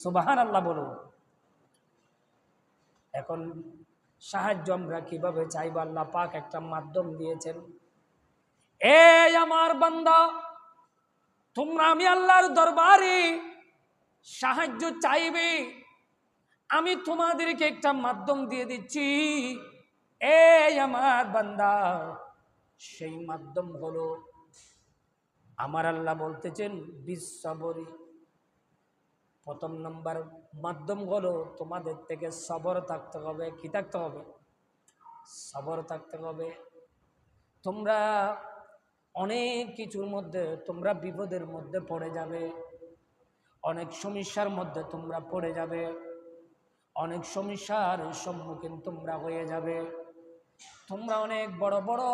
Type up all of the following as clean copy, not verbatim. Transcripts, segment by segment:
সুবহানাল্লাহ বলুন। এখন সাহায্য আমরা কিভাবে চাইব? আল্লাহ পাক একটা মাধ্যম দিয়েছেন। এই আমার বান্দা, তোমরা আমি আল্লাহর দরবারে সাহায্য চাইবে, আমি তোমাদেরকে একটা মাধ্যম দিয়ে দিচ্ছি। এই আমার বান্দা, সেই মাধ্যম হলো আমার আল্লাহ বলতেছেন বিশ্ববরী। প্রথম নম্বর মাধ্যম হলো তোমাদের থেকে সবর থাকতে হবে। কি থাকতে হবে? সবর থাকতে হবে। তোমরা অনেক কিছুর মধ্যে তোমরা বিপদের মধ্যে পড়ে যাবে, অনেক সমস্যার মধ্যে তোমরা পড়ে যাবে, অনেক সমস্যার সম্মুখীন তোমরা হয়ে যাবে, তোমরা অনেক বড় বড়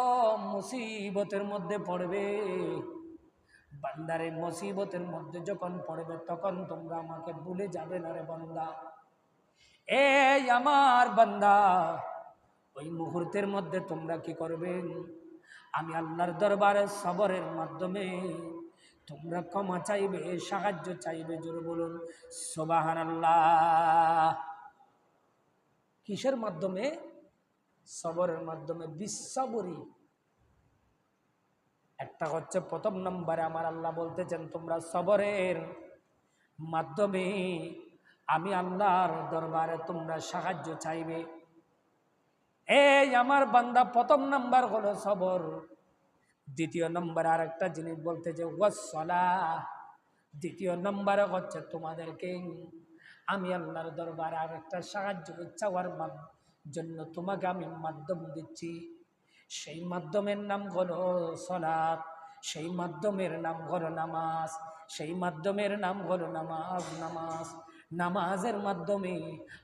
মুসিবতের মধ্যে পড়বে। বান্দারে মুসিবতের মধ্যে যখন পড়বে তখন তোমরা আমাকে ভুলে যাবে না রে বান্দা। এই আমার বান্দা, ওই মুহূর্তের মধ্যে তোমরা কি করবেন? আমি আল্লাহর দরবারে সবরের মাধ্যমে তোমরা ক্ষমা চাইবে, সাহায্য চাইবে। জোরে বলুন সুবহানাল্লাহ। কিসের মাধ্যমে? সবরের মাধ্যমে। বিশ্ববরী একটা হচ্ছে প্রথম নম্বরে আমার আল্লাহ বলতেছেন তোমরা সবরের মাধ্যমে আমি আল্লাহর দরবারে তোমরা সাহায্য চাইবে। এই আমার বান্দা, প্রথম নাম্বার হলো সবর। দ্বিতীয় নম্বরে আরেকটা জিনিস বলতে যে ওয়াসসালাহ। দ্বিতীয় নম্বরে হচ্ছে তোমাদেরকে আমি আল্লাহর দরবারে আরেকটা সাহায্য চাওয়ার জন্য তোমাকে আমি মাধ্যম দিচ্ছি। সেই মাধ্যমের নাম হলো সালাত, সেই মাধ্যমের নাম হলো নামাজ, সেই মাধ্যমের নাম হলো নামাজ। নামাজের মাধ্যমে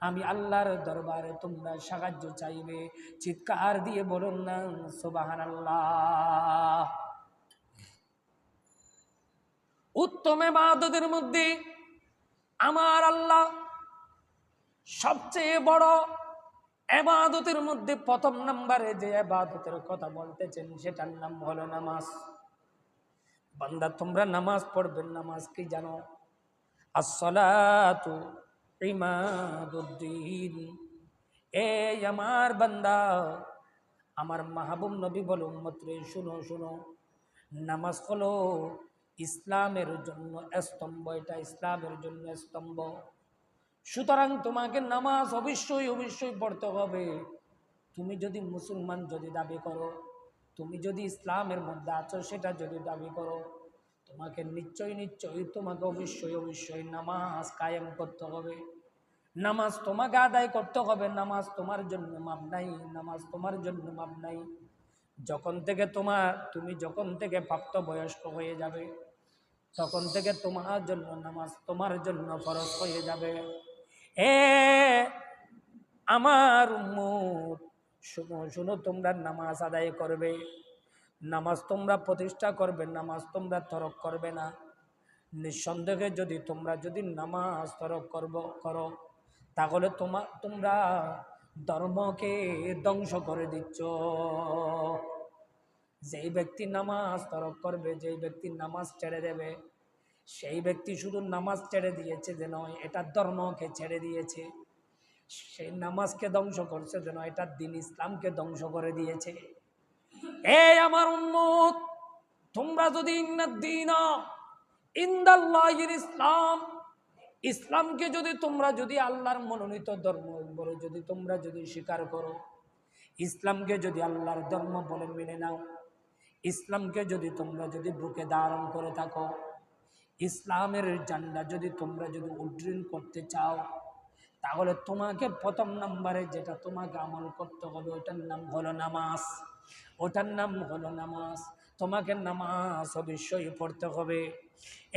আমি আল্লাহর দরবারে তোমরা সাহায্য চাইবে। চিৎকার দিয়ে বলুন না সুবহানাল্লাহ। উত্তম ইবাদতের মধ্যে আমার আল্লাহ সবচেয়ে বড় ইবাদতের মধ্যে প্রথম নম্বরে যে ইবাদতের কথা বলতেছেন সেটার নাম হলো নামাজ। বান্দা, তোমরা নামাজ পড়বেন। নামাজ কি জানো? আসসালাতু ইমাদুদ্দিন। এই আমার বান্দা, আমার মাহবুব নবী বলে উম্মত রে শুনো শুনো, নামাজ হলো ইসলামের জন্য স্তম্ভ। এটা ইসলামের জন্য স্তম্ভ। সুতরাং তোমাকে নামাজ অবশ্যই অবশ্যই পড়তে হবে। তুমি যদি মুসলমান যদি দাবি করো, তুমি যদি ইসলামের মধ্যে আছো সেটা যদি দাবি করো, তোমাকে নিশ্চয়ই তোমাকে অবশ্যই অবশ্যই নামাজ কায়েম করতে হবে। নামাজ তোমাকে আদায় করতে হবে। নামাজ তোমার জন্য মাপ নাই, নামাজ তোমার জন্য মাপ নাই। তুমি যখন থেকে প্রাপ্তবয়স্ক হয়ে যাবে তখন থেকে তোমার জন্য নামাজ তোমার জন্য ফরজ হয়ে যাবে। এ আমার উম্মত, শুনো শুনো, তোমরা নামাজ আদায় করবে, নামাজ তোমরা প্রতিষ্ঠা করবে, নামাজ তোমরা তরক করবে না। নিঃসন্দেহে তোমরা যদি নামাজ তরক করো তাহলে তোমরা ধর্মকে ধ্বংস করে দিচ্ছ। যেই ব্যক্তি নামাজ তরক করবে, যেই ব্যক্তি নামাজ ছেড়ে দেবে, সেই ব্যক্তি শুধু নামাজ ছেড়ে দিয়েছে যে নয়, এটা ধর্মকে ছেড়ে দিয়েছে। সেই নামাজকে ধ্বংস করছে যে নয়, এটা দ্বীন ইসলামকে ধ্বংস করে দিয়েছে। এই আমার উম্মত, তোমরা যদি ইনদাল্লাহিল ইসলাম, ইসলামকে তোমরা যদি আল্লাহর মনোনীত ধর্ম বলে তোমরা স্বীকার করো, ইসলামকে যদি আল্লাহর ধর্ম বলে মেনে নাও, ইসলামকে তোমরা বুকে ধারণ করে থাকো, ইসলামের ঝান্ডা তোমরা উড্ডীন করতে চাও, তাহলে তোমাকে প্রথম নম্বরে যেটা তোমাকে আমল করতে হবে ওটার নাম হলো নামাজ। ওটার নাম হলো নামাজ। তোমাকে নামাজ অবশ্যই পড়তে হবে।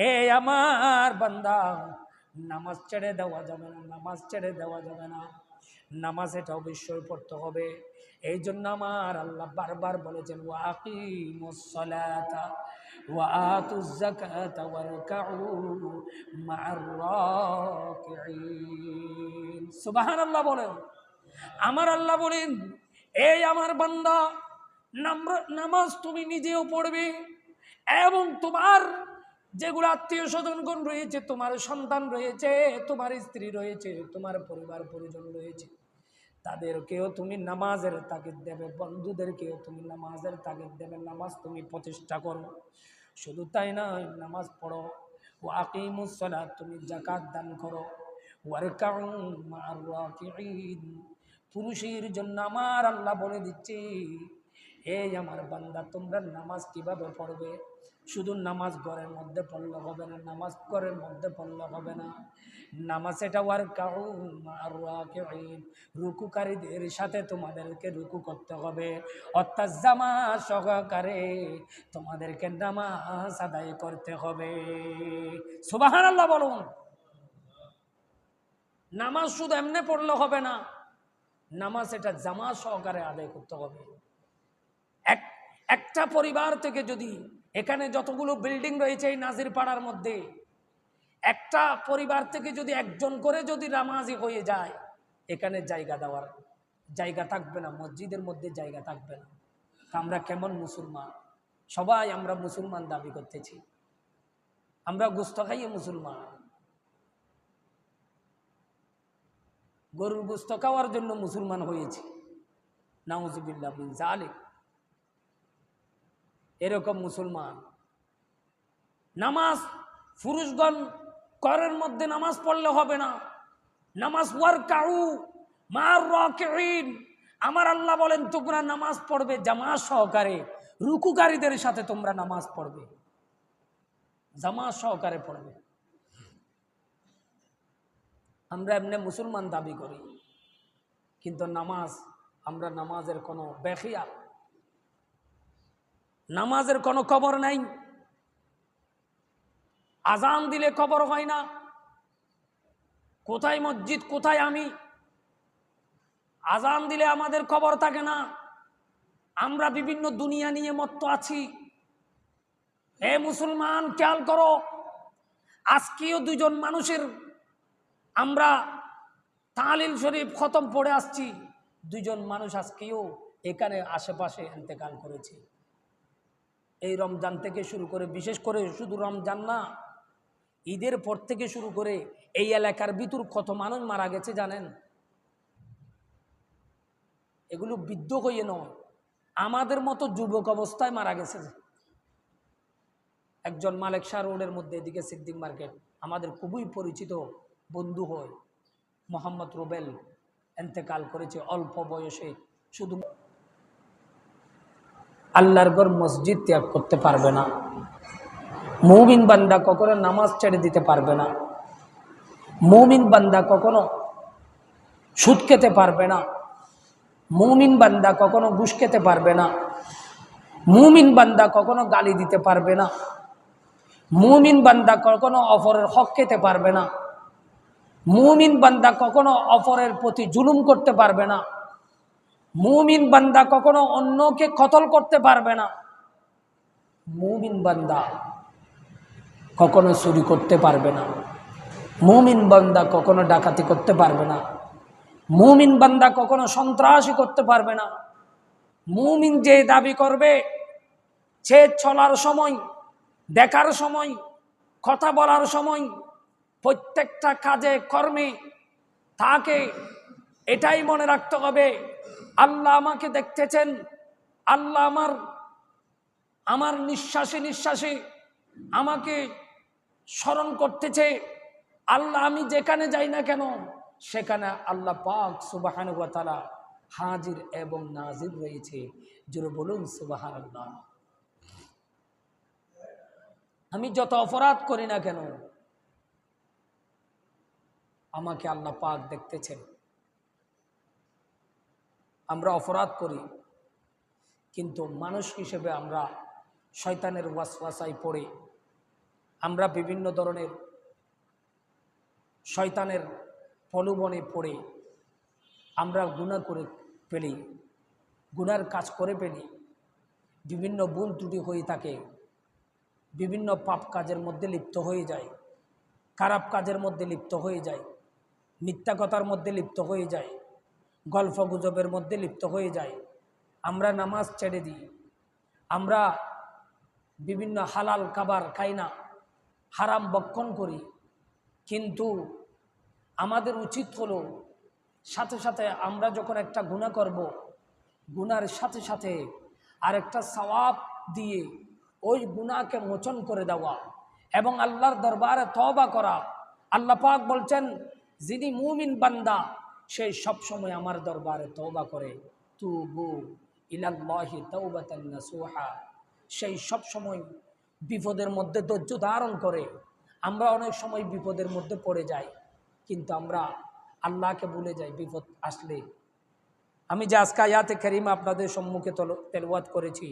এই আমার বান্দা, নামাজ ছেড়ে দেওয়া যাবে না, নামাজ ছেড়ে দেওয়া যাবে না। নামাজ এটা অবশ্যই পড়তে হবে। এই জন্য আমার আল্লাহ বারবার বলেছেন ওয়াকিমুস সালাতা ওয়া আতুজ যাকাতা ওয়ারকাউ মা'আর রাকিঈন। সুবহানাল্লাহ বলেন। আমার আল্লাহ বলেন, এই আমার বান্দা, নামাজ তুমি নিজেও পড়বে এবং তোমার যেগুলো আত্মীয় স্বজনগণ রয়েছে, তোমার সন্তান রয়েছে, তোমার স্ত্রী রয়েছে, তোমার পরিবার পরিজন রয়েছে, তাদেরকেও তুমি নামাজের তাগিদ দেবে, বন্ধুদেরকেও তুমি নামাজের তাগিদ দেবে, নামাজ তুমি প্রতিষ্ঠা করো। শুধু তাই না, নামাজ পড়ো, ও আকিমুস সালাত, তুমি যাকাত দান করো, ওয়ারকাউ মা'আর রাকিঈন। পুরুষের জন্য আমার আল্লাহ বলে দিচ্ছে, এই আমার বান্দা তোমরা নামাজ কিভাবে পড়বে? শুধু নামাজ ঘরের মধ্যে পড়লে হবে না, নামাজ ঘরের মধ্যে পড়লে হবে না, নামাজ এটা ওয়ারকাউ মা'আর রাকিঈন, রুকুকারীদের সাথে তোমাদেরকে রুকু করতে হবে, অর্থাৎ জামাত সহকারে তোমাদেরকে নামাজ আদায় করতে হবে। সুবহানাল্লাহ বলুন। নামাজ শুধু এমনি পড়লে হবে না, নামাজ এটা জামাত সহকারে আদায় করতে হবে। একটা পরিবার থেকে যদি, এখানে যতগুলো বিল্ডিং রয়েছে এই নাজির পাড়ার মধ্যে, একটা পরিবার থেকে যদি একজন করে যদি নামাজি হয়ে যায়, এখানে জায়গা দেওয়ার জায়গা থাকবে না, মসজিদের মধ্যে জায়গা থাকবে না। আমরা কেমন মুসলমান? সবাই আমরা মুসলমান দাবি করতেছি, আমরা গোস্ত খাইয়ে মুসলমান, গরুর গোস্ত খাওয়ার জন্য মুসলমান হয়েছি, নাউজুবিল্লাহ মিন যালিক। এরকম মুসলমান। নামাজ পুরুষগণ করের মধ্যে নামাজ পড়লে হবে না, নামাজ ওয়ারকাউ মা'আর রাকিঈন, আমার আল্লাহ বলেন তোমরা নামাজ পড়বে জামাত সহকারে, রুকুকারীদের সাথে তোমরা নামাজ পড়বে, জামাত সহকারে পড়বে। আমরা এমনি মুসলমান দাবি করি, কিন্তু নামাজ, আমরা নামাজের কোনো বেখিয়াল, নামাজের কোনো খবর নাই। আজান দিলে খবর হয় না, কোথায় মসজিদ কোথায় আমি, আজান দিলে আমাদের খবর থাকে না। আমরা বিভিন্ন দুনিয়া নিয়ে মত্ত আছি। হে মুসলমান, খেয়াল করো, আজকেও দুজন মানুষের আমরা তাহলিল শরীফ খতম পড়ে আসছি, দুজন মানুষ আজকেও এখানে আশেপাশে ইন্তেকাল করেছে। এই রমজান থেকে শুরু করে, বিশেষ করে শুধু রমজান না, ঈদের পর থেকে শুরু করে এই এলাকার ভিতর কত মানুষ মারা গেছে জানেন? এগুলো বৃদ্ধ হয়ে নয়, আমাদের মতো যুবক অবস্থায় মারা গেছে। একজন মালেক শাহ রোডের মধ্যে, এদিকে সিদ্দিক মার্কেট, আমাদের খুবই পরিচিত বন্ধু হয়, মোহাম্মদ রুবেল, ইন্তেকাল করেছে অল্প বয়সে। শুধু আল্লাহর ঘর মসজিদ ত্যাগ করতে পারবে না, মুমিন বান্দা কখনো নামাজ ছেড়ে দিতে পারবে না, মুমিন বান্দা কখনো সুদ খেতে পারবে না, মুমিন বান্দা কখনো ঘুষ খেতে পারবে না, মুমিন বান্দা কখনো গালি দিতে পারবে না, মুমিন বান্দা কখনো অপরের হক খেতে পারবে না, মুমিন বান্দা কখনো অপরের প্রতি জুলুম করতে পারবে না, মুমিন বান্দা কখনো অন্যকে কতল করতে পারবে না, মুমিন বান্দা কখনো চুরি করতে পারবে না, মুমিন বান্দা কখনো ডাকাতি করতে পারবে না, মুমিন বান্দা কখনো সন্ত্রাসী করতে পারবে না। মুমিন যে দাবি করবে, সে চলার সময়, দেখার সময়, কথা বলার সময়, প্রত্যেকটা কাজে কর্মে তাকে এটাই মনে রাখতে হবে, আল্লাহ আমাকে দেখতেছেন, আল্লাহ আমার নিঃশ্বাসে নিঃশ্বাসে আমাকে স্মরণ করতেছে, আল্লাহ আমি যেখানে যাই না কেন সেখানে আল্লাহ পাক সুবহানাহু ওয়া তাআলা হাজির এবং নাজির রয়েছে। জোরে বলুন সুবহানাল্লাহ। আমি যত অপরাধ করি না কেন, আমাকে আল্লাহ পাক দেখতেছেন। আমরা অপরাধ করি, কিন্তু মানুষ হিসেবে আমরা শয়তানের ওয়াসওয়াসায় পড়ে, আমরা বিভিন্ন ধরনের শয়তানের প্রলোভনে পড়ে আমরা গুনাহ করে ফেলি, গুনার কাজ করে ফেলি, বিভিন্ন ভুল ত্রুটি হয়ে থাকে, বিভিন্ন পাপ কাজের মধ্যে লিপ্ত হয়ে যায়, খারাপ কাজের মধ্যে লিপ্ত হয়ে যায়, মিথ্যা কথার মধ্যে লিপ্ত হয়ে যায়, গল্প গুজবের মধ্যে লিপ্ত হয়ে যায়। আমরা নামাজ ছেড়ে দিই, আমরা বিভিন্ন হালাল খাবার খাই না, হারাম বক্ষণ করি, কিন্তু আমাদের উচিত হলো সাথে সাথে আমরা যখন একটা গুনাহ করব, গুনার সাথে সাথে আরেকটা সওয়াব দিয়ে ওই গুনাহকে মোচন করে দেওয়া এবং আল্লাহর দরবারে তওবা করা। আল্লাহ পাক বলছেন, যিনি মুমিন বান্দা সে সব সময় আমার দরবারে তওবা করে, তুবু ইলাল্লাহি তাওবাতান নাসুহা, সেই সব সময় বিপদের মধ্যে ধৈর্য ধারণ করে। আমরা অনেক সময় বিপদের মধ্যে পড়ে যাই, কিন্তু আমরা আল্লাহকে ভুলে যাই বিপদ আসলে। আমি যে আজকে আয়াতে কারিমা আপনাদের সম্মুখে তেলাওয়াত করেছি,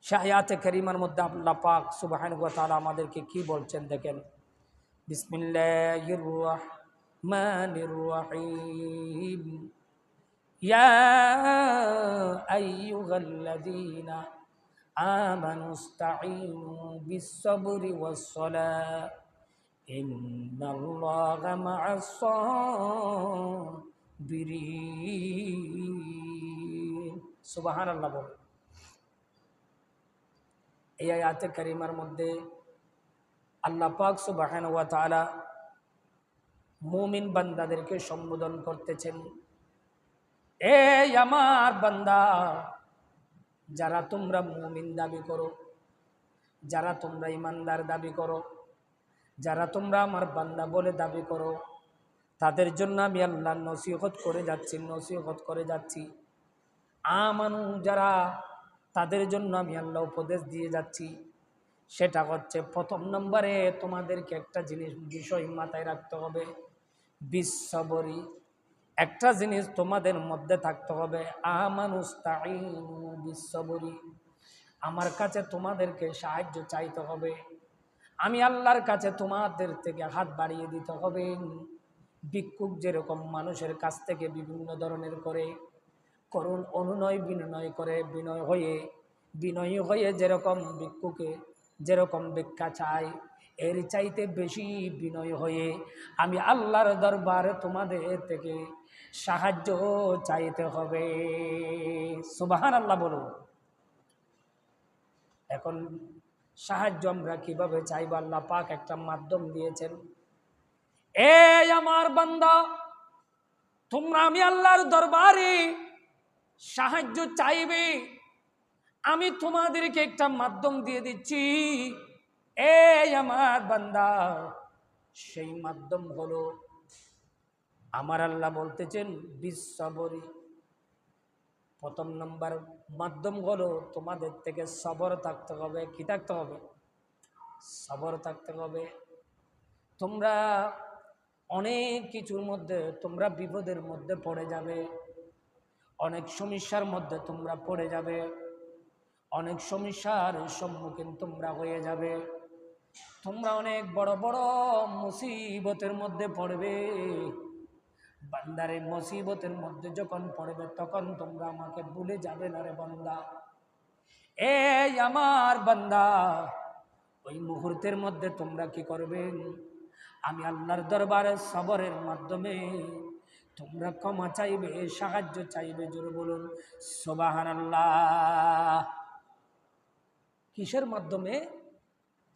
সে আয়াতে কারিমার মধ্যে আল্লাহ পাক সুবহানাহু ওয়া তাআলা আমাদেরকে কি বলছেন দেখেন। বিসমিল্লাহির রাহমানির রহিম, ইয়া আইয়ুহাল্লাযীনা আমানুস্তাঈনু বিস-সাবরি ওয়াস-সালাহ ইন্নাল্লাহা মা'আস-সাবিরিন। সুবহানাল্লাহ বল। এই আয়াতে কারিমার মধ্যে আল্লাহ পাক সুবহানাহু ওয়া তাআলা মুমিন বান্দাদেরকে সম্বোধন করতেছেন, এই আমার বান্দা, যারা তোমরা মুমিন দাবি করো, যারা তোমরা ইমানদার দাবি করো, যারা তোমরা আমার বান্দা বলে দাবি করো, তাদের জন্য আমি আল্লাহ নসিহত করে যাচ্ছি। আমানু, যারা, তাদের জন্য আমি আল্লাহ উপদেশ দিয়ে যাচ্ছি। সেটা হচ্ছে, প্রথম নম্বরে তোমাদেরকে একটা বিষয় মাথায় রাখতে হবে, বিশ্ববরী। একটা জিনিস তোমাদের মধ্যে থাকতে হবে, আমানুস্তাঈনু বিশ্ববরী, আমার কাছে তোমাদেরকে সাহায্য চাইতে হবে, আমি আল্লাহর কাছে তোমাদের থেকে হাত বাড়িয়ে দিতে হবে। ভিক্ষুক যেরকম মানুষের কাছ থেকে বিভিন্ন ধরনের করে করুণ অনুনয় বিনয় করে, বিনয়ী হয়ে যেরকম ভিক্ষুকে যেরকম ভিক্ষা চায়, এর চাইতে বেশি বিনয় হয়ে আমি আল্লাহর দরবারে তোমাদের থেকে সাহায্য চাইতে হবে। সুবহানাল্লাহ বলো। এখন সাহায্য আমরা কিভাবে চাইব? আল্লাহ পাক একটা মাধ্যম দিয়েছেন। এই আমার বান্দা, তোমরা আমি আল্লাহর দরবারে সাহায্য চাইবে, আমি তোমাদেরকে একটা মাধ্যম দিয়ে দিচ্ছি। এই আমার বান্দা, সেই মাধ্যম হলো, আমার আল্লাহ বলতেছেন বিশ্ববরী। প্রথম নম্বর মাধ্যম হলো তোমাদের থেকে সবর থাকতে হবে। কি থাকতে হবে? সবর থাকতে হবে। তোমরা অনেক কিছুর মধ্যে তোমরা বিপদের মধ্যে পড়ে যাবে, অনেক সমস্যার মধ্যে তোমরা পড়ে যাবে, অনেক সমস্যার সম্মুখীন তোমরা হয়ে যাবে, তোমরা অনেক বড় বড় মুসিবতের মধ্যে পড়বে। বান্দারে মুসিবতের মধ্যে যখন পড়বে তখন তোমরা আমাকে ভুলে যাবে না রে বান্দা। এই আমার বান্দা, ওই মুহূর্তের মধ্যে তোমরা কি করবে? আমি আল্লাহর দরবারে সবরের মাধ্যমে তোমরা ক্ষমা চাইবে, সাহায্য চাইবে। জোরে বলুন সুবহানাল্লাহ। কিসের মাধ্যমে?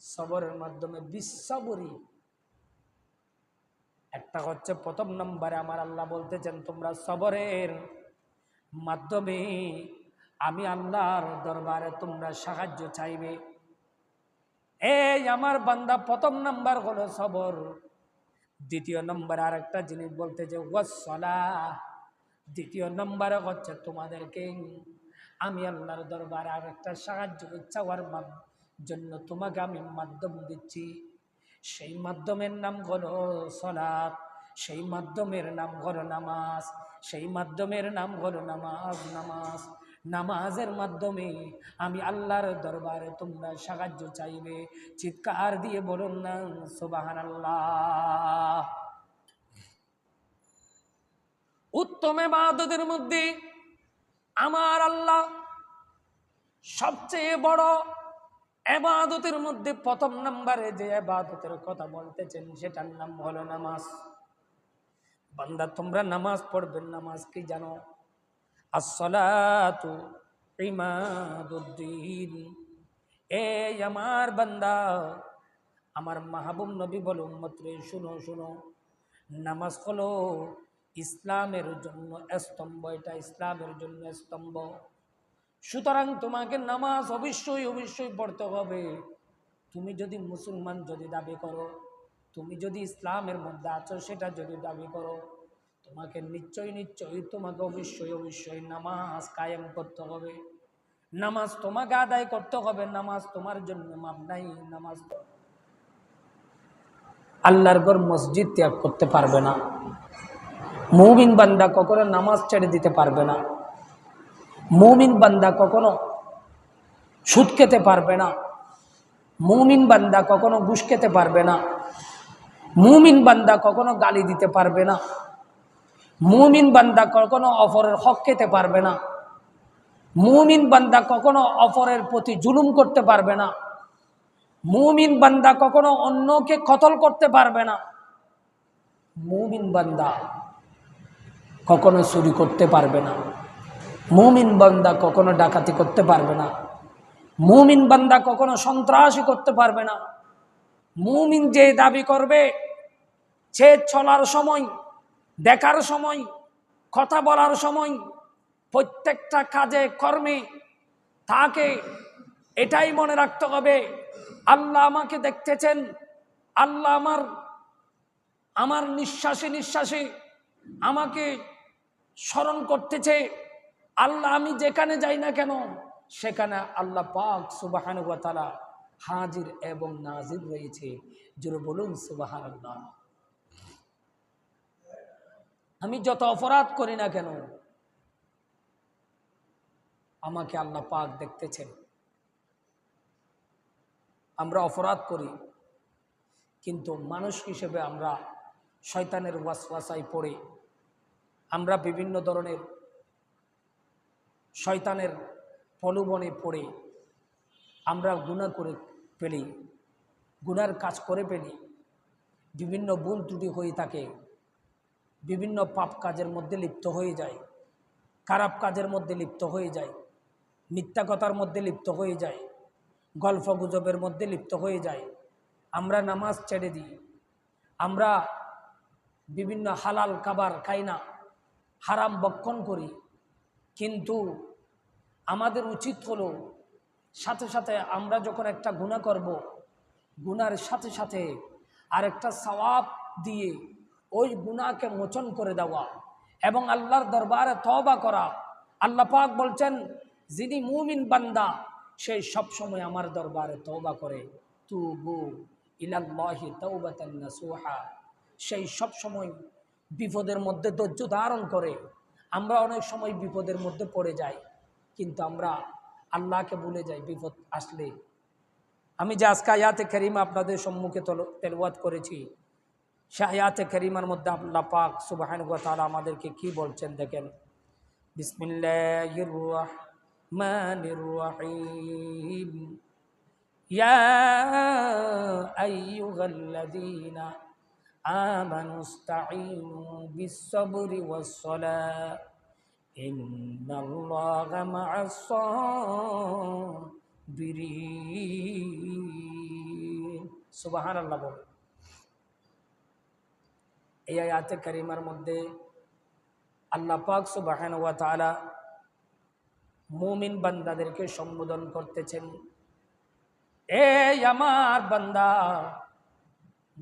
সবরের মাধ্যমে, বিশ্ববরী। একটা হচ্ছে, প্রথম নম্বরে আমার আল্লাহ বলতেছেন তোমরা সবরের মাধ্যমে আমি আল্লাহর দরবারে তোমরা সাহায্য চাইবে। এই আমার বান্দা, প্রথম নাম্বার হলো সবর। দ্বিতীয় নম্বর আর একটা জিনিস বলতে যে ওয়াসসালাহ। দ্বিতীয় নম্বরে হচ্ছে তোমাদেরকে আমি আল্লাহর দরবারে আর একটা সাহায্য চাওয়ার জন্য তোমাকে আমি মাধ্যম দিচ্ছি। সেই মাধ্যমের নাম হলো সালাত, সেই মাধ্যমের নাম হলো নামাজ, সেই মাধ্যমের নাম হলো নামাজ। নামাজের মাধ্যমে আমি আল্লাহর দরবারে তোমরা সাহায্য চাইবে। চিৎকার দিয়ে বলুন না সুবহানাল্লাহ। উত্তম ইবাদতের মধ্যে আমার আল্লাহ সবচেয়ে বড় ইবাদতের মধ্যে প্রথম নম্বরে যে ইবাদতের কথা বলতেছেন সেটার নাম হলো নামাজ। বান্দা, তোমরা নামাজ পড়বেন। নামাজ কি জানো? আসসালাতু ইমাদুদ্দিন। এই আমার বান্দা, আমার মাহবুব নবী বলে, উম্মত রে শুনো শুনো, নামাজ হলো ইসলামের জন্য স্তম্ভ, এটা ইসলামের জন্য স্তম্ভ। সুতরাং তোমাকে নামাজ অবশ্যই অবশ্যই পড়তে হবে। তুমি যদি মুসলমান যদি দাবি করো, তুমি যদি ইসলামের মধ্যে আছো সেটা যদি দাবি করো, তোমাকে নিশ্চয়ই নিশ্চয়ই তোমাকে অবশ্যই অবশ্যই নামাজ কায়েম করতে হবে। নামাজ তোমাকে আদায় করতে হবে। নামাজ তোমার জন্য মাপ নাই। নামাজ আল্লাহর ঘর মসজিদ ত্যাগ করতে পারবে না। মুমিন বান্দা কখনো নামাজ ছেড়ে দিতে পারবে না। মুমিন বান্দা কখনো সুদ খেতে পারবে না। মুমিন বান্দা কখনো ঘুষ খেতে পারবে না। মুমিন বান্দা কখনো গালি দিতে পারবে না। মুমিন বান্দা কখনো অপরের হক খেতে পারবে না। মুমিন বান্দা কখনো অপরের প্রতি জুলুম করতে পারবে না। মুমিন বান্দা কখনো অন্যকে কতল করতে পারবে না। মুমিন বান্দা কখনো চুরি করতে পারবে না। মুমিন বান্দা কখনো ডাকাতি করতে পারবে না। মুমিন বান্দা কখনো সন্ত্রাসী করতে পারবে না। মুমিন যে দাবি করবে, সে চলার সময়, দেখার সময়, কথা বলার সময়, প্রত্যেকটা কাজে কর্মে তাকে এটাই মনে রাখতে হবে, আল্লাহ আমাকে দেখতেছেন, আল্লাহ আমার নিঃশ্বাসে নিঃশ্বাসে আমাকে স্মরণ করতেছে। আল্লাহ আমি যেখানে যাই না কেন সেখানে আল্লাহ পাক সুবহানাহু ওয়া তাআলা হাজির এবং নাজির রয়েছে। জোরে বলুন সুবহানাল্লাহ। আমি যত অপরাধ করি না কেন আমাকে আল্লাহ পাক দেখতেছেন। আমরা অপরাধ করি, কিন্তু মানুষ হিসেবে আমরা শয়তানের ওয়াসওয়াসায় পড়ে আমরা বিভিন্ন ধরনের শয়তানের প্রলোভনে পড়ে আমরা গুনাহ করে ফেলি, গুনার কাজ করে ফেলি, বিভিন্ন ভুল ত্রুটি হয়ে থাকে, বিভিন্ন পাপ কাজের মধ্যে লিপ্ত হয়ে যায়, খারাপ কাজের মধ্যে লিপ্ত হয়ে যায়, মিথ্যা কথার মধ্যে লিপ্ত হয়ে যায়, গল্প গুজবের মধ্যে লিপ্ত হয়ে যায়। আমরা নামাজ ছেড়ে দিই, আমরা বিভিন্ন হালাল খাবার খাই না, হারাম ভক্ষণ করি। কিন্তু আমাদের উচিত হলো সাথে সাথে আমরা যখন একটা গুনাহ করব, গুনার সাথে সাথে আরেকটা সওয়াব দিয়ে ওই গুনাহকে মোচন করে দেওয়া এবং আল্লাহর দরবারে তওবা করা। আল্লাহ পাক বলছেন, যিনি মুমিন বান্দা সে সব সময় আমার দরবারে তওবা করে, তুবু ইলাল্লাহি তাওবাতান নাসুহা, সেই সব সময় বিপদের মধ্যে ধৈর্য ধারণ করে। আমরা অনেক সময় বিপদের মধ্যে পড়ে যাই, কিন্তু আমরা আল্লাহকে ভুলে যাই বিপদ আসলে। আমি যে আজকে আয়াতে কারিমা আপনাদের সম্মুখে তেলাওয়াত করেছি, সে আয়াতে কারিমার মধ্যে আল্লাহ পাক সুবহানাহু ওয়া তাআলা আমাদেরকে কি বলছেন দেখেন। বিসমিল্লাহির রাহমানির রহিম, ইয়া আইয়ুহাল্লাযীনা আমানুস্তাঈনু বিস-সাবরি ওয়াস-সালাহ ইন্নাল্লাহা মা'আস-সাবিরিন। সুবহানাল্লাহ বলেন। এই আয়াতে কারিমার মধ্যে আল্লাহ পাক সুবহানাহু ওয়া তাআলা মুমিন বান্দাদেরকে সম্বোধন করতেছেন, এই আমার বান্দা,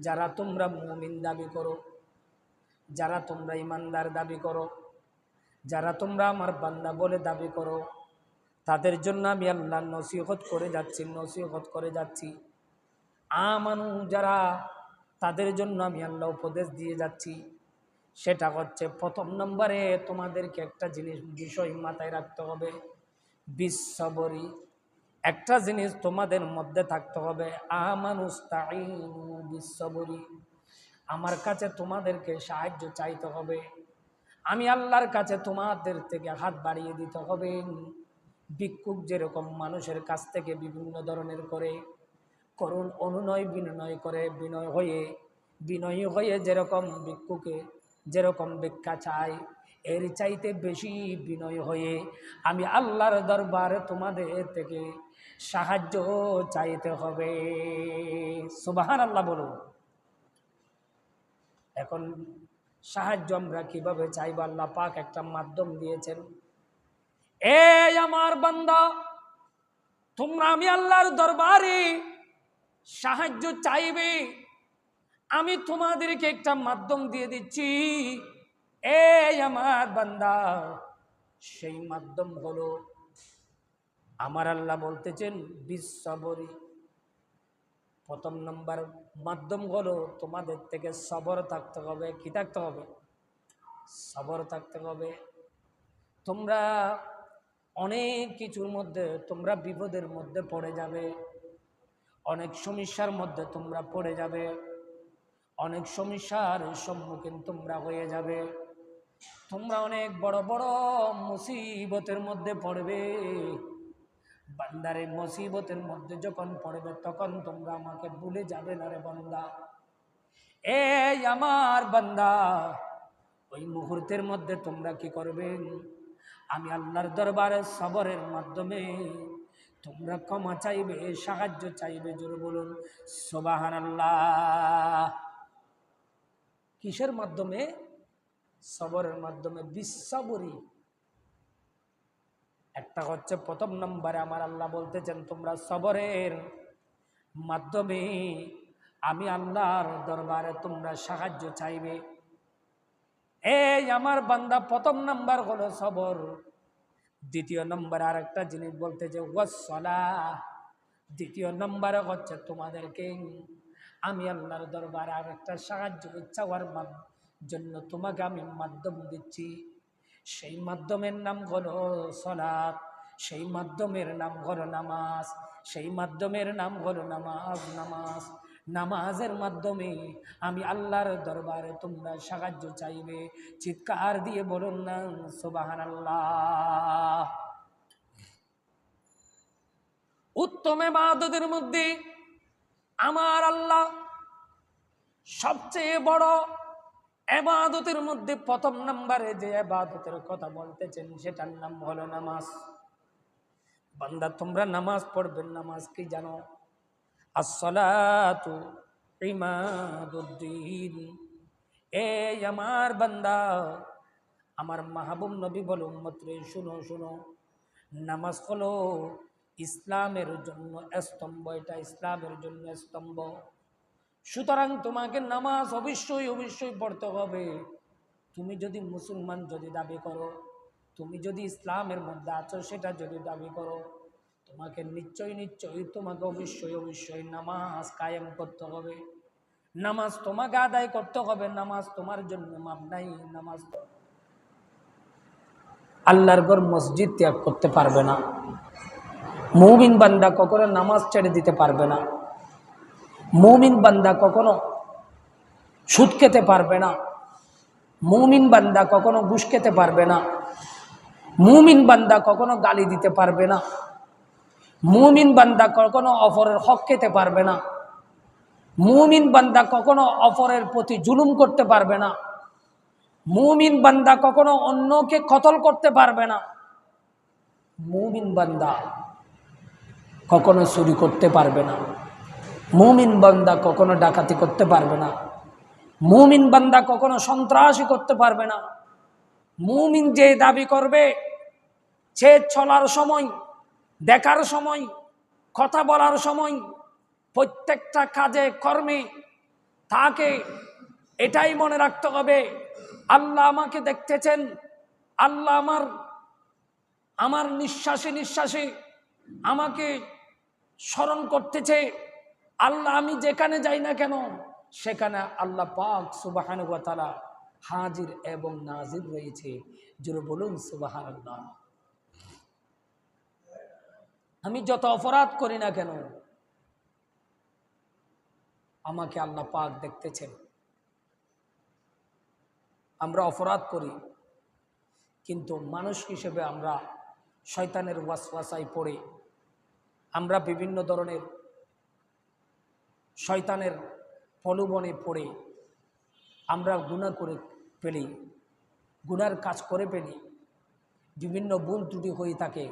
যারা তোমরা মুমিন দাবি করো, যারা তোমরা ইমানদার দাবি করো, যারা তোমরা আমার বান্দা বলে দাবি করো, তাদের জন্য আমি আল্লাহ নসিহত করে যাচ্ছি। আমানু, যারা, তাদের জন্য আমি আল্লাহ উপদেশ দিয়ে যাচ্ছি। সেটা হচ্ছে, প্রথম নম্বরে তোমাদেরকে একটা বিষয় মাথায় রাখতে হবে, বিশ্ববরি, একটা জিনিস তোমাদের মধ্যে থাকতে হবে, আমানুস্তাঈনু বিশ্ববরি, আমার কাছে তোমাদেরকে সাহায্য চাইতে হবে, আমি আল্লাহর কাছে তোমাদের থেকে হাত বাড়িয়ে দিতে হবে। ভিক্ষুক যেরকম মানুষের কাছ থেকে বিভিন্ন ধরনের করে করুণ অনুনয় বিনয় করে, বিনয়ী হয়ে যেরকম ভিক্ষুকে যেরকম ভিক্ষা চাই এর চাইতে বেশি বিনয় হয়ে আমি আল্লাহর দরবারে তোমাদের থেকে সাহায্য চাইতে হবে। সুবহানাল্লাহ বলুন। এখন সাহায্য আমরা কিভাবে চাইব? আল্লাহ পাক একটা মাধ্যম দিয়েছেন। এই আমার বান্দা, তোমরা আমি আল্লাহর দরবারে সাহায্য চাইবে, আমি তোমাদেরকে একটা মাধ্যম দিয়ে দিচ্ছি। এই আমার বান্দা, সেই মাধ্যম হলো আমার আল্লাহ বলতেছেন বিশ্ববরী। প্রথম নম্বর মাধ্যম হলো তোমাদের থেকে সবর থাকতে হবে। কি থাকতে হবে? সবর থাকতে হবে। তোমরা অনেক কিছুর মধ্যে তোমরা বিপদের মধ্যে পড়ে যাবে, অনেক সমস্যার মধ্যে তোমরা পড়ে যাবে, অনেক সমস্যার সম্মুখীন তোমরা হয়ে যাবে, তোমরা অনেক বড় বড় মুসিবতের মধ্যে পড়বে। বান্দারে মুসিবতের মধ্যে যখন পড়বে তখন তোমরা আমাকে ভুলে যাবে না রে বান্দা। এই আমার বান্দা, ওই মুহূর্তের মধ্যে তোমরা কি করবেন? আমি আল্লাহর দরবারে সবরের মাধ্যমে তোমরা ক্ষমা চাইবে, সাহায্য চাইবে। জোরে বলুন সুবহানাল্লাহ। কিসের মাধ্যমে? সবরের মাধ্যমে। বিশ্ববরী একটা হচ্ছে প্রথম নম্বরে আমার আল্লাহ বলতেছেন তোমরা সবরের মাধ্যমে আমি আল্লাহর দরবারে তোমরা সাহায্য চাইবে। এই আমার বান্দা, প্রথম নাম্বার হলো সবর। দ্বিতীয় নম্বরে আরেকটা জিনিস বলতেছে ওয়াসসালাহ। দ্বিতীয় নম্বরে হচ্ছে তোমাদেরকে আমি আল্লাহর দরবারে আরেকটা সাহায্য চাওয়ার জন্য তোমাকে আমি মাধ্যম দিচ্ছি। সেই মাধ্যমের নাম হলো সালাত, সেই মাধ্যমের নাম হলো নামাজ, সেই মাধ্যমের নাম হলো নামাজ। নামাজের মাধ্যমে আমি আল্লাহর দরবারে তোমরা সাহায্য চাইবে। চিৎকার দিয়ে বলুন না সুবহানাল্লাহ। উত্তম ইবাদতের মধ্যে আমার আল্লাহ সবচেয়ে বড় ইবাদতের মধ্যে প্রথম নম্বরে যে ইবাদতের কথা বলতেছেন সেটার নাম হলো নামাজ। বান্দা তোমরা নামাজ পড়বেন। নামাজ কি জানো? আসসালাতু ইমাদুদ্দিন। এই আমার বান্দা, আমার মাহবুব নবী বলে উম্মত রে শুনো শুনো, নামাজ হলো ইসলামের জন্য স্তম্ভ। এটা ইসলামের জন্য স্তম্ভ। সুতরাং তোমাকে নামাজ অবশ্যই অবশ্যই পড়তে হবে। তুমি যদি মুসলমান যদি দাবি করো, তুমি যদি ইসলামের মধ্যে আছো সেটা যদি দাবি করো, তোমাকে নিশ্চয়ই তোমাকে অবশ্যই অবশ্যই নামাজ কায়েম করতে হবে। নামাজ তোমাকে আদায় করতে হবে। নামাজ তোমার জন্য মাপ নাই। নামাজ আল্লাহর ঘর মসজিদ ত্যাগ করতে পারবে না। মুমিন বান্দা কখনো নামাজ ছেড়ে দিতে পারবে না। মুমিন বান্দা কখনো সুদ খেতে পারবে না। মুমিন বান্দা কখনো ঘুষ খেতে পারবে না। মুমিন বান্দা কখনো গালি দিতে পারবে না। মুমিন বান্দা কখনো অপরের হক খেতে পারবে না। মুমিন বান্দা কখনো অপরের প্রতি জুলুম করতে পারবে না। মুমিন বান্দা কখনো অন্যকে কতল করতে পারবে না। মুমিন বান্দা কখনো চুরি করতে পারবে না। মুমিন বান্দা কখনো ডাকাতি করতে পারবে না। মুমিন বান্দা কখনো সন্ত্রাসী করতে পারবে না। মুমিন যে দাবি করবে, সে চলার সময়, দেখার সময়, কথা বলার সময়, প্রত্যেকটা কাজে কর্মে তাকে এটাই মনে রাখতে হবে, আল্লাহ আমাকে দেখতেছেন। আল্লাহ আমার নিঃশ্বাসে নিঃশ্বাসে আমাকে স্মরণ করতেছে। আল্লাহ আমি যেখানে যাই না কেন সেখানে আল্লাহ পাক সুবহানাহু ওয়া তাআলা হাজির এবং নাজির রয়েছে। জোরে বলুন সুবহানাল্লাহ। আমি যত অপরাধ করি না কেন আমাকে আল্লাহ পাক দেখতেছেন। আমরা অপরাধ করি, কিন্তু মানুষ হিসেবে আমরা শয়তানের ওয়াসওয়াসায় পড়ে আমরা বিভিন্ন ধরনের শয়তানের প্রলোভনে পড়ে আমরা গুনাহ করে ফেলি, গুনার কাজ করে ফেলি, বিভিন্ন ভুল ত্রুটি হয়ে থাকে,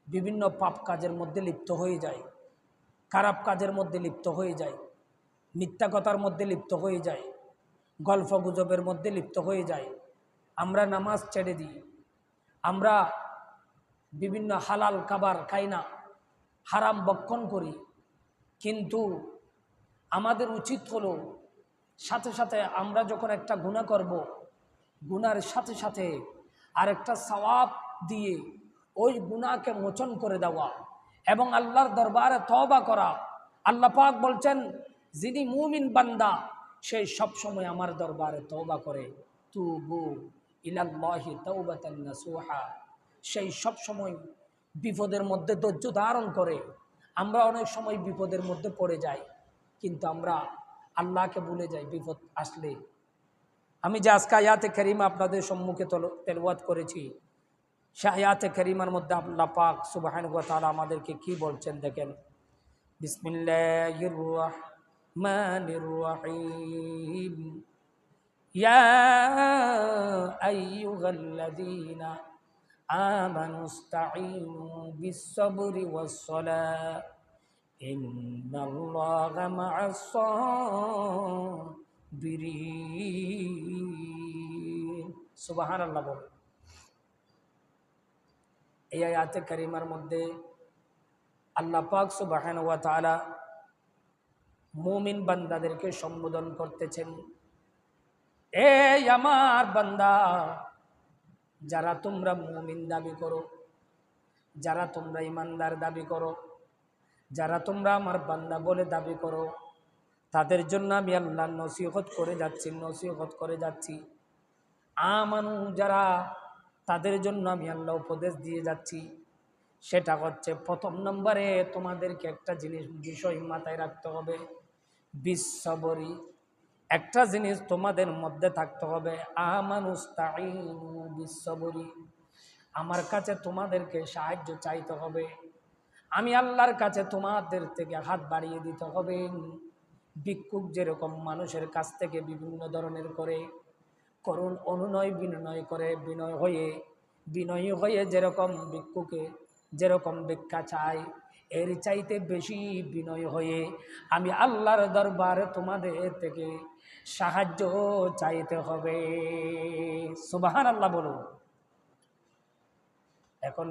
বিভিন্ন পাপ কাজের মধ্যে লিপ্ত হয়ে যায়, খারাপ কাজের মধ্যে লিপ্ত হয়ে যায়, মিথ্যা কথার মধ্যে লিপ্ত হয়ে যায়, গল্প গুজবের মধ্যে লিপ্ত হয়ে যায়, আমরা নামাজ ছেড়ে দিই, আমরা বিভিন্ন হালাল খাবার খাই না, হারাম ভক্ষণ করি। কিন্তু আমাদের উচিত হলো সাথে সাথে আমরা যখন একটা গুনাহ করব, গুনার সাথে সাথে আরেকটা সওয়াব দিয়ে ওই গুনাহকে মোচন করে দেওয়া এবং আল্লাহর দরবারে তওবা করা। আল্লাহ পাক বলছেন, যিনি মুমিন বান্দা সে সব সময় আমার দরবারে তওবা করে, তুবু ইলাল্লাহি তাওবাতান নাসুহা, সেই সব সময় বিপদের মধ্যে ধৈর্য ধারণ করে। আমরা অনেক সময় বিপদের মধ্যে পড়ে যাই, কিন্তু আমরা আল্লাহকে ভুলে যাই বিপদ আসলে। আমি যে আজকে আয়াতে কারিমা আপনাদের সম্মুখে তেলাওয়াত করেছি, সে আয়াতে কারিমার মধ্যে আল্লাহ পাক সুবহানাহু ওয়া তাআলা আমাদেরকে কি বলছেন দেখেন। বিসমিল্লাহির রাহমানির রাহিম, ইয়া আইয়ুহাল্লাযীনা আমানুস্তাঈনু বিস-সাবরি ওয়াস-সালাহ ইন্নাল্লাহা মা'আস-সাবিরিন। সুবহানাল্লাহ বলে। এই আয়াতে কারিমার মধ্যে আল্লাহ পাক সুবহানাহু ওয়া তাআলা মুমিন বান্দাদেরকে সম্বোধন করতেছেন, এই আমার বান্দা, যারা তোমরা মুমিন দাবি করো, যারা তোমরা ইমানদার দাবি করো, যারা তোমরা আমার বান্দা বলে দাবি করো, তাদের জন্য আমি আল্লাহ নসিহত করে যাচ্ছি। আমানু, যারা, তাদের জন্য আমি আল্লাহ উপদেশ দিয়ে যাচ্ছি। সেটা হচ্ছে, প্রথম নম্বরে তোমাদেরকে একটা বিষয় মাথায় রাখতে হবে, বিশ্ববরী। একটা জিনিস তোমাদের মধ্যে থাকতে হবে, আমানুস্তাঈনু বিশ্ববরী, আমার কাছে তোমাদেরকে সাহায্য চাইতে হবে, আমি আল্লাহর কাছে তোমাদের থেকে হাত বাড়িয়ে দিতে হবে। ভিক্ষুক যেরকম মানুষের কাছ থেকে বিভিন্ন ধরনের করে করুণ অনুনয় বিনয় করে, বিনয়ী হয়ে যেরকম ভিক্ষুকে যেরকম ভিক্ষা চায়, এর চাইতে বেশি বিনয় হয়ে আমি আল্লাহর দরবারে তোমাদের থেকে সাহায্য চাইতে হবে। সুবহানাল্লাহ বলুন। এখন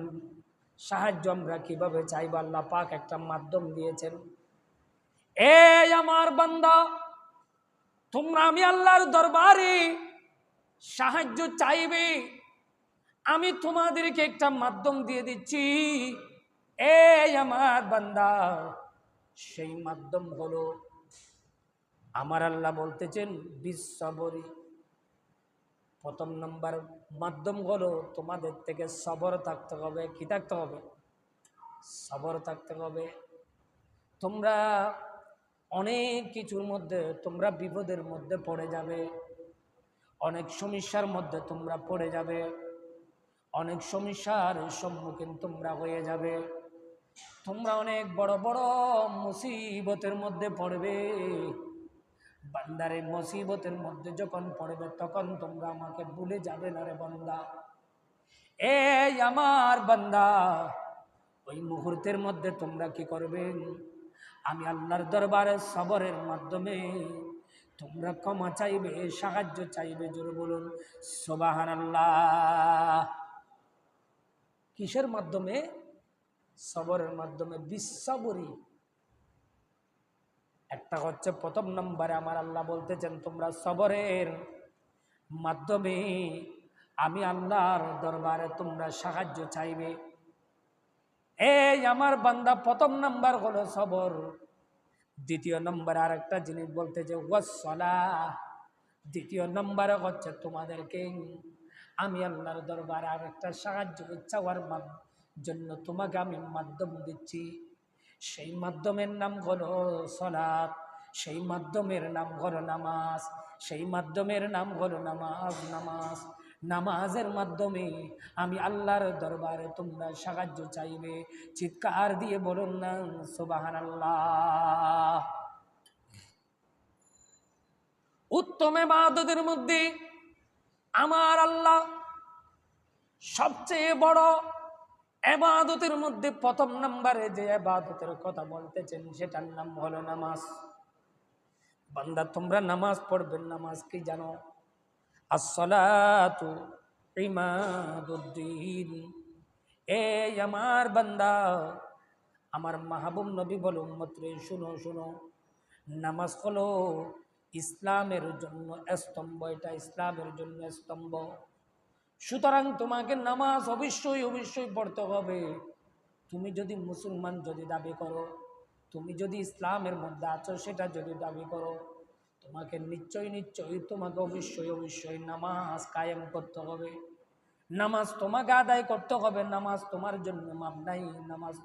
সাহায্য আমরা কিভাবে চাইব? আল্লাহ পাক একটা মাধ্যম দিয়েছেন। এই আমার বান্দা, তোমরা আমি আল্লাহর দরবারে সাহায্য চাইবে, আমি তোমাদেরকে একটা মাধ্যম দিয়ে দিচ্ছি। এই আমার বান্দা, সেই মাধ্যম হলো, আমার আল্লাহ বলতেছেন বিশ্ববরী। প্রথম নম্বর মাধ্যম হলো তোমাদের থেকে সবর থাকতে হবে। কি থাকতে হবে? সবর থাকতে হবে। তোমরা অনেক কিছুর মধ্যে, তোমরা বিপদের মধ্যে পড়ে যাবে, অনেক সমস্যার মধ্যে তোমরা পড়ে যাবে, অনেক সমস্যার সম্মুখীন তোমরা হয়ে যাবে, তোমরা অনেক বড় বড় মুসিবতের মধ্যে পড়বে। বান্দারে মুসিবতের মধ্যে যখন পড়বে, তখন তোমরা আমাকে ভুলে যাবে না রে বান্দা। এই আমার বান্দা, ওই মুহূর্তের মধ্যে তোমরা কি করবে? আমি আল্লাহর দরবারে সবরের মাধ্যমে তোমরা ক্ষমা চাইবে, সাহায্য চাইবে। জোরে বলুন সুবহানাল্লাহ। কিসের মাধ্যমে? সবরের মাধ্যমে, বিশ্ববরী। একটা হচ্ছে, প্রথম নম্বরে আমার আল্লাহ বলতেছেন তোমরা সবরের মাধ্যমে আমি আল্লাহর দরবারে তোমরা সাহায্য চাইবে। এই আমার বান্দা, প্রথম নাম্বার হলো সবর। দ্বিতীয় নম্বরে আরেকটা জিনিস বলতেছে ওয়াসসালাহ। দ্বিতীয় নম্বরে হচ্ছে তোমাদেরকে আমি আল্লাহর দরবারে আরেকটা সাহায্য চাওয়ার জন্য তোমাকে আমি মাধ্যম দিচ্ছি। সেই মাধ্যমের নাম হলো সালাত, সেই মাধ্যমের নাম হলো নামাজ, সেই মাধ্যমের নাম হলো নামাজ। নামাজের মাধ্যমে আমি আল্লাহর দরবারে তোমরা সাহায্য চাইবে। চিৎকার দিয়ে বলুন না সুবহানাল্লাহ। উত্তম ইবাদতের মধ্যে আমার আল্লাহ সবচেয়ে বড় ইবাদতের মধ্যে প্রথম নম্বরে যে ইবাদতের কথা বলতেছেন সেটার নাম হলো নামাজ। বান্দা তোমরা নামাজ পড়বেন, নামাজ কি জানো? আসসালাতু ইমাদুদ্দিন। এই আমার বান্দা, আমার মাহবুব নবী বলে উম্মত রে শুনো শুনো, নামাজ হলো ইসলামের জন্য স্তম্ভ, এটা ইসলামের জন্য স্তম্ভ। সুতরাং তোমাকে নামাজ অবশ্যই অবশ্যই পড়তে হবে। তুমি যদি মুসলমান যদি দাবি করো, তুমি যদি ইসলামের মধ্যে আছো সেটা যদি দাবি করো, তোমাকে নিশ্চয়ই তোমাকে অবশ্যই অবশ্যই নামাজ কায়েম করতে হবে। নামাজ তোমাকে আদায় করতে হবে। নামাজ তোমার জন্য মাপ নাই, নামাজ